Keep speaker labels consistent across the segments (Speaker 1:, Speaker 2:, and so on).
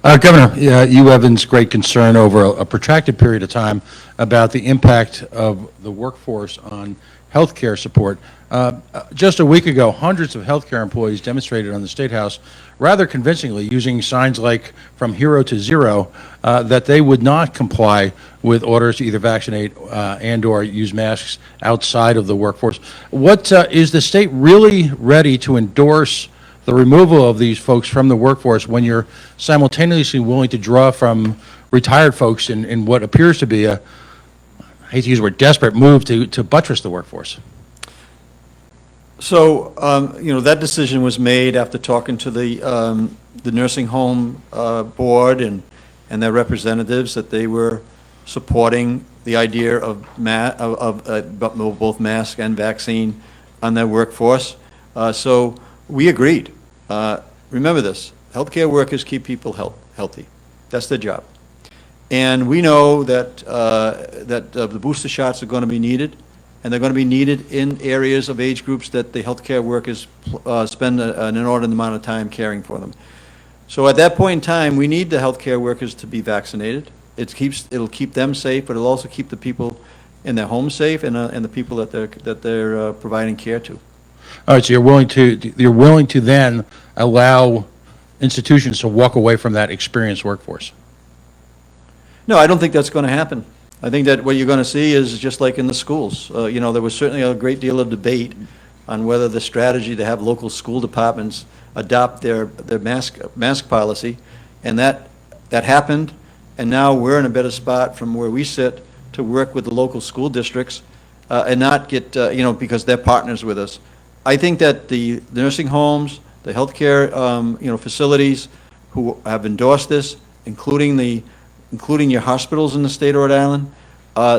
Speaker 1: Governor, you evinced great concern over a protracted period of time about the impact of the workforce on health care support. Just a week ago, hundreds of healthcare employees demonstrated on the State House rather convincingly using signs like "from hero to zero" that they would not comply with orders to either vaccinate and or use masks outside of the workforce. What is the state really ready to endorse the removal of these folks from the workforce when you're simultaneously willing to draw from retired folks in what appears to be a, I hate to use the word, desperate move to buttress the workforce?
Speaker 2: So, that decision was made after talking to the nursing home board and their representatives, that they were supporting the idea of both mask and vaccine on their workforce. So we agreed. Remember this: healthcare workers keep people healthy. That's their job. And we know that the booster shots are going to be needed. And they're going to be needed in areas of age groups that the healthcare workers spend an inordinate amount of time caring for them. So at that point in time, we need the healthcare workers to be vaccinated. It'll keep them safe, but it'll also keep the people in their homes safe and the people that they're providing care to.
Speaker 1: All right, so you're willing to then allow institutions to walk away from that experienced workforce?
Speaker 2: No, I don't think that's going to happen. I think that what you're going to see is just like in the schools. There was certainly a great deal of debate on whether the strategy to have local school departments adopt their mask policy, and that happened. And now we're in a better spot from where we sit to work with the local school districts and not get because they're partners with us. I think that the nursing homes, the healthcare facilities who have endorsed this, including your hospitals in the state of Rhode Island,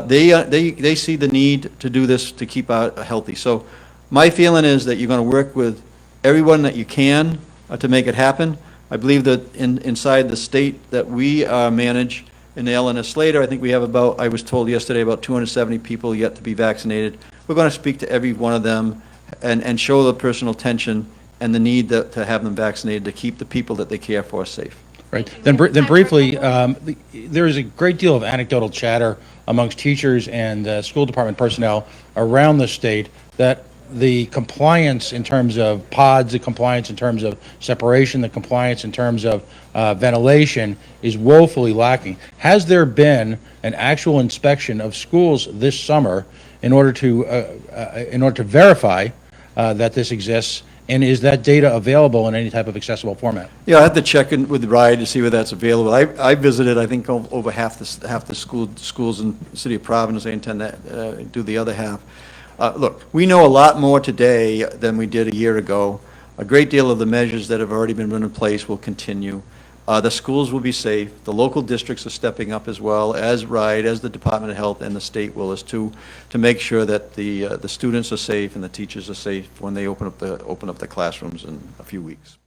Speaker 2: they see the need to do this to keep out healthy. So my feeling is that you're going to work with everyone that you can to make it happen. I believe that inside the state that we manage in the LNS Slater, I think we have I was told yesterday, about 270 people yet to be vaccinated. We're going to speak to every one of them and show the personal tension and the need to have them vaccinated to keep the people that they care for safe.
Speaker 1: Right. Then briefly, there is a great deal of anecdotal chatter amongst teachers and school department personnel around the state that the compliance in terms of pods, the compliance in terms of separation, the compliance in terms of ventilation is woefully lacking. Has there been an actual inspection of schools this summer in order to verify that this exists? And is that data available in any type of accessible format?
Speaker 2: Yeah, I have to check in with RIDE to see whether that's available. I visited, I think, over half the schools in the city of Providence. I intend to do the other half. Look, we know a lot more today than we did a year ago. A great deal of the measures that have already been put in place will continue. The schools will be safe. The local districts are stepping up as well, as RIDE, as the Department of Health, and the state will, as to make sure that the students are safe and the teachers are safe when they open up the classrooms in a few weeks.